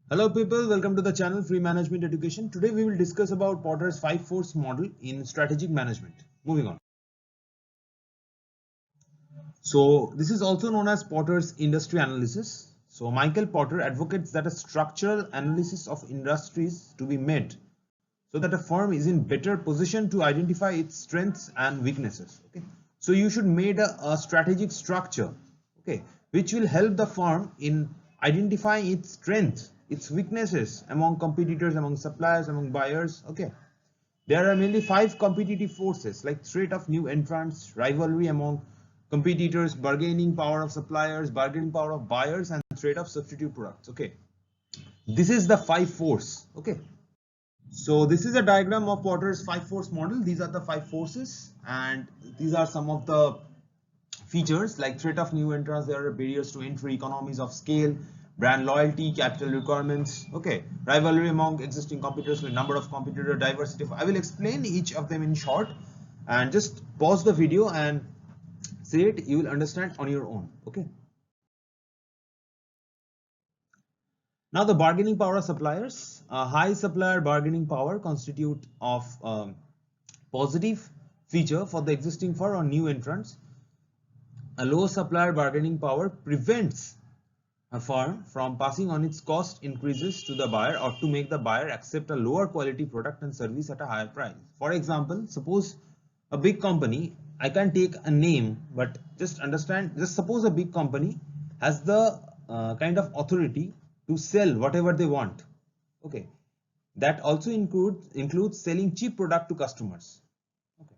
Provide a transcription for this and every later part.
Hello people, welcome to the channel Free Management Education. Today we will discuss about Porter's 5-force model in strategic management. Moving on. So this is also known as Porter's industry analysis. So Michael Porter advocates that a structural analysis of industries to be made so that a firm is in better position to identify its strengths and weaknesses. Okay. So you should make a strategic structure, okay, which will help the firm in identifying its strengths, its weaknesses among competitors, among suppliers, among buyers. Okay. There are mainly 5 competitive forces like threat of new entrants, rivalry among competitors, bargaining power of suppliers, bargaining power of buyers, and threat of substitute products. Okay. This is the 5 force. Okay. So this is a diagram of Porter's 5-force model. These are the 5 forces and these are some of the features like threat of new entrants. There are barriers to entry, economies of scale, brand loyalty, capital requirements. Okay, rivalry among existing competitors, with number of competitor, diversity. I will explain each of them in short and just pause the video and say it. You will understand on your own. Okay. Now the bargaining power of suppliers. High supplier bargaining power constitute of positive feature for the existing firm or new entrants. A low supplier bargaining power prevents a firm from passing on its cost increases to the buyer or to make the buyer accept a lower quality product and service at a higher price. For example, suppose a big company, I can take a name, but just understand, just suppose a big company has the kind of authority to sell whatever they want. Okay, that also includes selling cheap product to customers. Okay,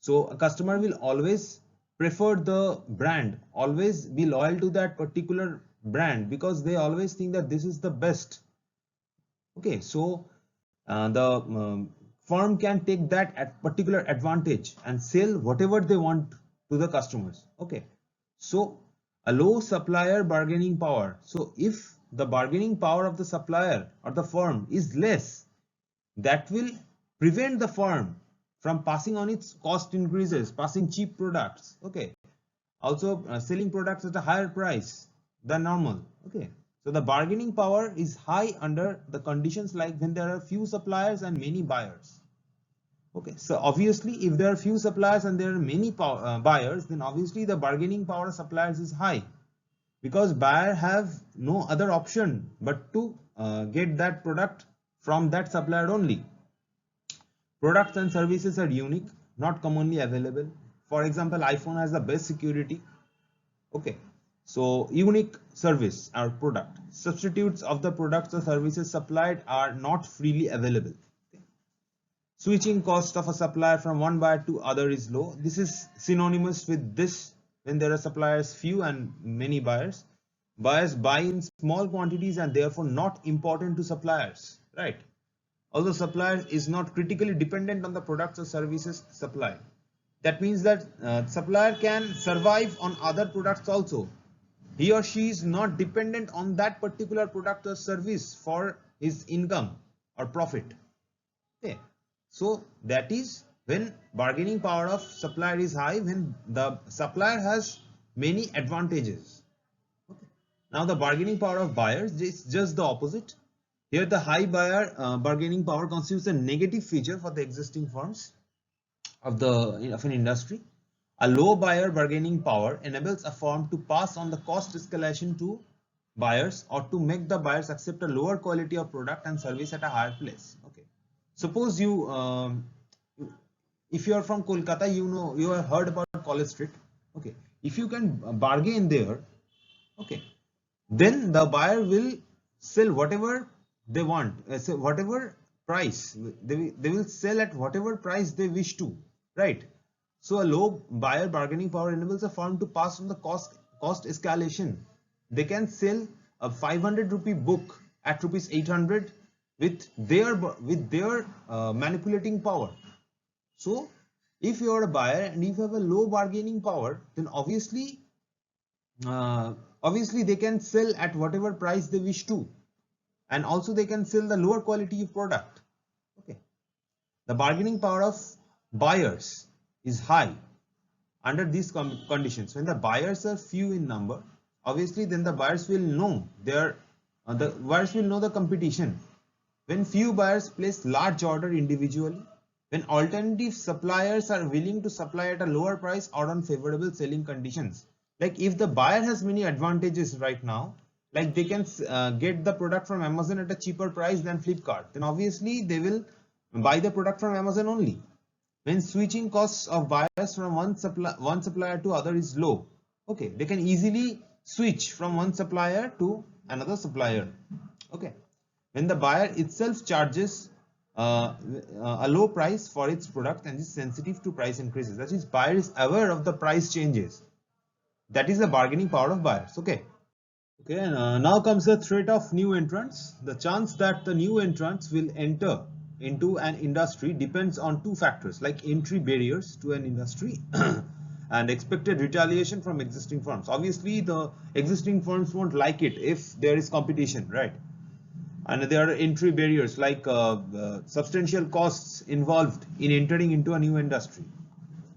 so a customer will always prefer the brand, always be loyal to that particular brand because they always think that this is the best. Okay, so the firm can take that particular advantage and sell whatever they want to the customers. Okay, so a low supplier bargaining power. So if the bargaining power of the supplier or the firm is less, that will prevent the firm from passing on its cost increases, passing cheap products. Okay, also selling products at a higher price than normal. Okay, so the bargaining power is high under the conditions like when there are few suppliers and many buyers. Okay, so obviously if there are few suppliers and there are many buyers, then obviously the bargaining power of suppliers is high because buyer have no other option but to get that product from that supplier only. Products and services are unique, not commonly available. For example, iPhone has the best security. Okay, so unique service or product. Substitutes of the products or services supplied are not freely available. Okay. Switching cost of a supplier from one buyer to other is low. This is synonymous with this when there are suppliers few and many buyers. Buyers buy in small quantities and therefore not important to suppliers, right? Although supplier is not critically dependent on the products or services supplied. That means that supplier can survive on other products also. He or she is not dependent on that particular product or service for his income or profit. Okay, so that is when bargaining power of supplier is high, when the supplier has many advantages. Okay. Now the bargaining power of buyers is just the opposite. Here the high buyer bargaining power constitutes a negative feature for the existing firms of an industry. A low buyer bargaining power enables a firm to pass on the cost escalation to buyers or to make the buyers accept a lower quality of product and service at a higher place. Okay, suppose you if you are from Kolkata, you have heard about College Street. Okay, if you can bargain there, okay, then the buyer will sell whatever they want, so whatever price they will sell at whatever price they wish to, right? So a low buyer bargaining power enables a firm to pass on the cost escalation. They can sell a 500 rupee book at rupees 800 with their manipulating power. So if you are a buyer and if you have a low bargaining power, then obviously they can sell at whatever price they wish to, and also they can sell the lower quality of product. Okay, the bargaining power of buyers is high under these conditions. When the buyers are few in number, obviously then the buyers will know their The buyers will know the competition. When few buyers place large order individually, when alternative suppliers are willing to supply at a lower price or on favorable selling conditions. Like if the buyer has many advantages right now, like they can get the product from Amazon at a cheaper price than Flipkart, then obviously they will buy the product from Amazon only. When switching costs of buyers from one supplier to other is low, okay, they can easily switch from one supplier to another supplier. Okay, when the buyer itself charges a low price for its product and is sensitive to price increases, that is, buyer is aware of the price changes. That is the bargaining power of buyers. Okay. Okay, and now comes the threat of new entrants. The chance that the new entrants will enter into an industry depends on two factors, like entry barriers to an industry and expected retaliation from existing firms. Obviously, the existing firms won't like it if there is competition, right? And there are entry barriers like substantial costs involved in entering into a new industry.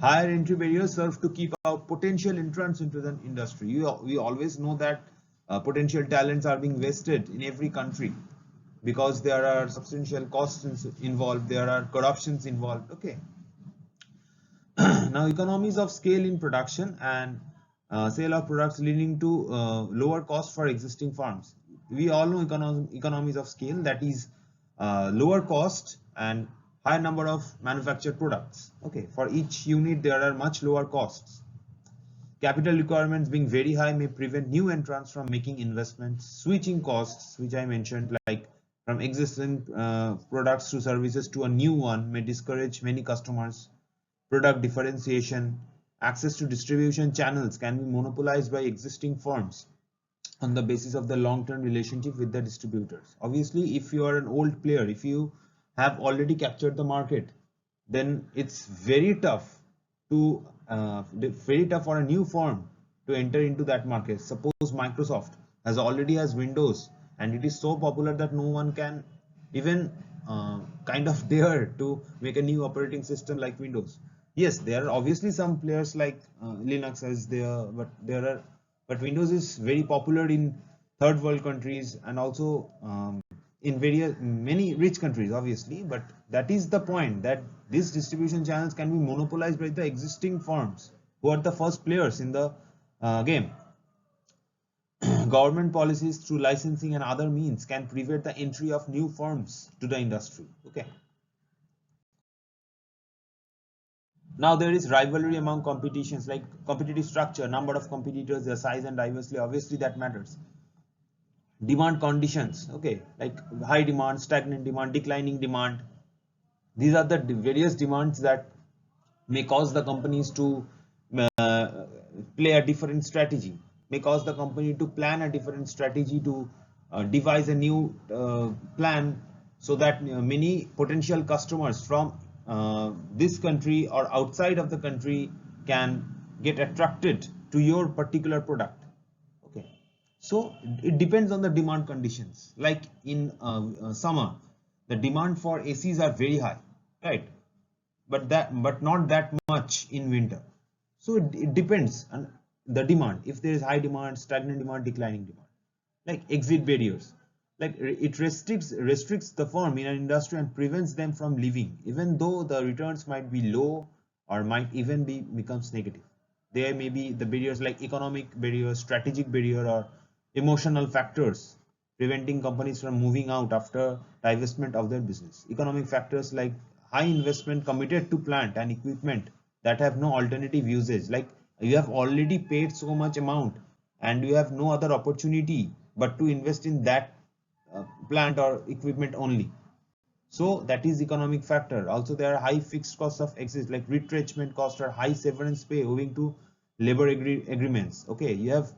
Higher entry barriers serve to keep out potential entrants into the industry. We always know that potential talents are being wasted in every country because there are substantial costs involved, there are corruptions involved. Okay. Now, economies of scale in production and sale of products leading to lower cost for existing firms. We all know economies of scale, that is lower cost and high number of manufactured products. Okay, for each unit there are much lower costs. Capital requirements being very high may prevent new entrants from making investments. Switching costs, which I mentioned, like from existing products to services to a new one, may discourage many customers. Product differentiation, access to distribution channels can be monopolized by existing firms on the basis of the long-term relationship with the distributors. Obviously, if you are an old player, if you have already captured the market, then it's very tough to for a new firm to enter into that market. Suppose Microsoft already has Windows and it is so popular that no one can even kind of dare to make a new operating system like Windows. Yes, there are obviously some players like Linux is there, but Windows is very popular in third world countries and also in many rich countries, obviously. But that is the point, that these distribution channels can be monopolized by the existing firms who are the first players in the game. Government policies through licensing and other means can prevent the entry of new firms to the industry. Okay. Now there is rivalry among competitions, like competitive structure, number of competitors, their size and diversity. Obviously that matters. Demand conditions, okay, like high demand, stagnant demand, declining demand. These are the various demands that may cause the companies to play a different strategy, may cause the company to plan a different strategy, to devise a new plan, so that many potential customers from this country or outside of the country can get attracted to your particular product. Okay, so it depends on the demand conditions. Like in summer, the demand for ACs are very high, right? But not that much in winter. So it depends on the demand. If there is high demand, stagnant demand, declining demand. Like exit barriers, like it restricts the firm in an industry and prevents them from leaving, even though the returns might be low or might even becomes negative. There may be the barriers like economic barriers, strategic barrier, or emotional factors preventing companies from moving out after divestment of their business. Economic factors like high investment committed to plant and equipment that have no alternative usage, like you have already paid so much amount and you have no other opportunity but to invest in that plant or equipment only. So that is economic factor. Also there are high fixed costs of exit, like retrenchment cost or high severance pay owing to labor agreements. Okay, you have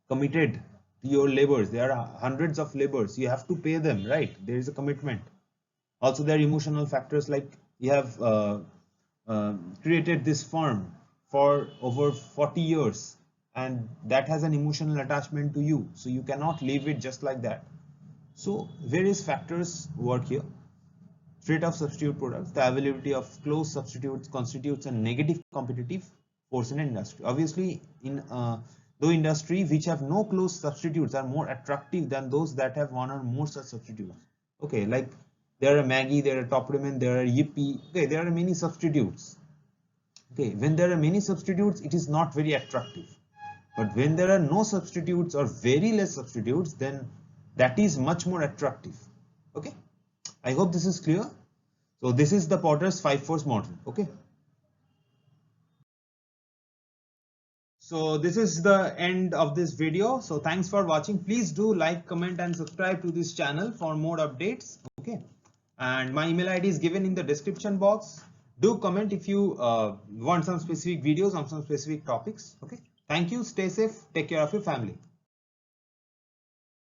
committed to your laborers, there are hundreds of laborers, you have to pay them, right? There is a commitment. Also there are emotional factors, like you have created this firm for over 40 years and that has an emotional attachment to you, so you cannot leave it just like that. So various factors work here. Threat of substitute products, the availability of close substitutes constitutes a negative competitive force in an industry. Obviously in though industry which have no close substitutes are more attractive than those that have one or more such substitutes. Okay, like there are Maggie, there are Top Ramen, there are Yippee. Okay, there are many substitutes. Okay, when there are many substitutes, it is not very attractive. But when there are no substitutes or very less substitutes, then that is much more attractive. Okay, I hope this is clear. So this is the Porter's 5-force model. Okay. So this is the end of this video. So thanks for watching. Please do like, comment and subscribe to this channel for more updates. Okay. And my email ID is given in the description box. Do comment if you want some specific videos on some specific topics. Okay. Thank you. Stay safe. Take care of your family.